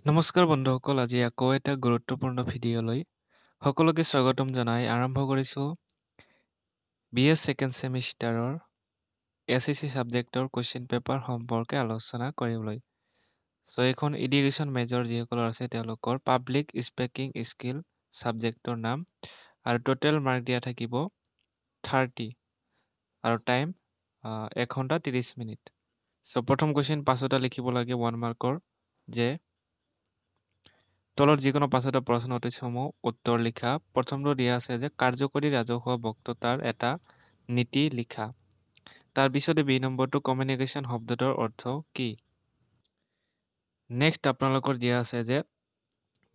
নমস্কাৰ বন্ধুসকল, আজি আকৌ এটা গুৰুত্বপূৰ্ণ ভিডিঅ'লৈ সকলোকে স্বাগতম জনাই আৰম্ভ কৰিছোঁ BA ছেকেণ্ড ছেমিষ্টাৰৰ SEC ছাবজেক্টৰ কুৱেশ্যন পেপাৰ সম্পৰ্কে আলোচনা কৰিবলৈ। এইখন এডুকেশ্যন মেজৰ যিসকলৰ আছে তেওঁলোকৰ পাব্লিক স্পিকিং স্কিল ছাবজেক্টৰ নাম আৰু টোটেল মাৰ্ক দিয়া থাকিব 30 আৰু টাইম 1 ঘণ্টা 30 মিনিট। প্ৰথম কুৱেশ্যন পাঁচটা লিখিব লাগে 1 মাৰ্কৰ যে তলত যিকোনো পাঁচটা প্ৰশ্ন উত্তৰসমূহ উত্তৰ লিখা। প্ৰথমটো দিয়া আছে যে কাৰ্যকৰী ৰাজহুৱা বক্তৃতাৰ এটা নীতি লিখা। তাৰপিছতে বি নম্বৰটো কমিউনিকেশ্যন শব্দটোৰ অৰ্থ কি। নেক্সট আপোনালোকৰ দিয়া আছে যে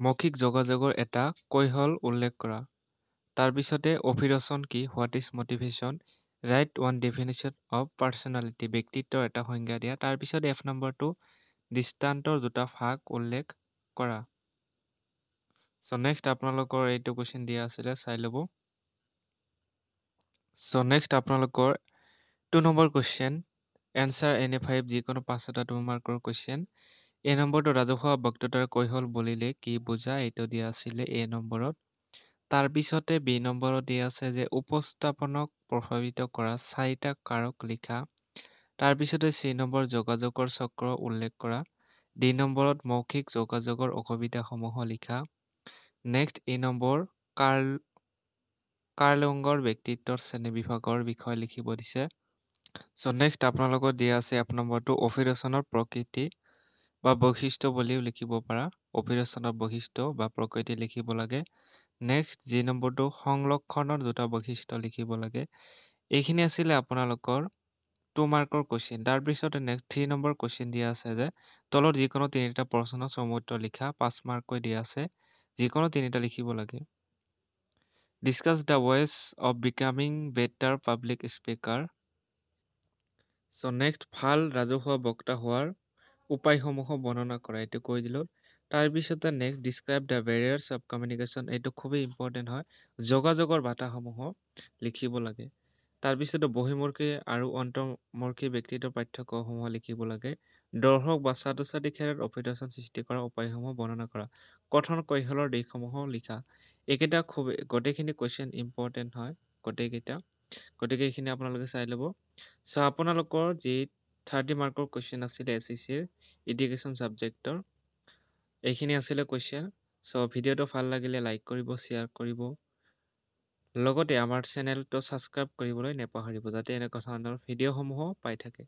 মৌখিক যোগাযোগৰ এটা কৌশল উল্লেখ কৰা। তাৰপিছতে অভিৰচন কি, what is motivation, right one definition of personality, ব্যক্তিত্বৰ এটা সংজ্ঞা দিয়া। তাৰপিছত এফ নম্বৰটো দৃষ্টান্তৰ দুটা ভাগ উল্লেখ কৰা। নেক্সট আপোনালোকৰ এইটো কুৱেশ্যন দিয়া আছিলে, চাই ল'ব। নেক্সট আপোনালোকৰ 2 নম্বৰ কুৱেশ্যন, এনচাৰ এনি 5, যিকোনো 5টা 2 মাৰ্কৰ কুৱেশ্যন। এই নম্বৰটো ৰাজহুৱা বক্তৃতাৰ কৌশল বুলিলে কি বুজা, এইটো দিয়া আছিলে এ নম্বৰত। তাৰপিছতে বি নম্বৰত দিয়া আছে যে উপস্থাপনক প্ৰভাৱিত কৰা 4টা কাৰক লিখা। তাৰপিছতে চি নম্বৰ যোগাযোগৰ চক্ৰ উল্লেখ কৰা। ডি নম্বৰত মৌখিক যোগাযোগৰ অসুবিধাসমূহ লিখা। নেক্সট ই নম্বৰ কাৰ্লংগৰ ব্যক্তিত্বৰ শ্ৰেণীবিভাগৰ বিষয়ে লিখিব দিছে। নেক্সট আপোনালোকৰ দিয়া আছে এফ নম্বৰটো অভিৰচনৰ প্ৰকৃতি বা বৈশিষ্ট্য বুলিও লিখিব পাৰা। অভিৰচনৰ বৈশিষ্ট্য বা প্ৰকৃতি লিখিব লাগে। নেক্সট জি নম্বৰটো সংলক্ষণৰ দুটা বৈশিষ্ট্য লিখিব লাগে। এইখিনি আছিলে আপোনালোকৰ 2 মাৰ্কৰ কুৱেশ্যন। তাৰপিছতে নেক্সট 3 নম্বৰ কুৱেশ্যন দিয়া আছে যে তলত যিকোনো 3টা প্ৰশ্ন উত্তৰ লিখা। 5 মাৰ্ককৈ দিয়া আছে, যিকোনো 3টা লিখিব লাগে। Discuss the ways of becoming better public speaker. Next ভাল ৰাজহুৱা বক্তা হোৱাৰ উপায়সমূহ বৰ্ণনা কৰা, এইটো কৈ দিলোঁ। তাৰপিছতে next describe the barriers of communication, এইটো খুবেই ইম্পৰ্টেণ্ট হয়, যোগাযোগৰ বাধাসমূহ লিখিব লাগে। তাৰপিছতে বহিমুখী আৰু অন্তৰ্মুখী ব্যক্তিত্বৰ পাৰ্থক্যসমূহ লিখিব লাগে। দৰ্শক বা ছাত্ৰ ছাত্ৰীৰ ক্ষেত্ৰত অভিৰচন সৃষ্টি কৰা উপায়সমূহ বৰ্ণনা কৰা। কথন কৌশলৰ দিশসমূহ লিখা। এইকেইটা গোটেইখিনি কুৱেশ্যন ইম্পৰ্টেণ্ট হয় গোটেইকেইটা, গতিকে এইখিনি আপোনালোকে চাই ল'ব। আপোনালোকৰ যি 30 মাৰ্কৰ কুৱেশ্যন আছিলে SECৰ এডুকেশ্যন ছাবজেক্টৰ, এইখিনি আছিলে কুৱেশ্যন। ভিডিঅ'টো ভাল লাগিলে লাইক কৰিব, শ্বেয়াৰ কৰিব, লগতে আমাৰ চেনেলটো ছাবস্ক্ৰাইব কৰিবলৈ নেপাহৰিব, যাতে এনেকুৱা ধৰণৰ ভিডিঅ'সমূহ পাই থাকে।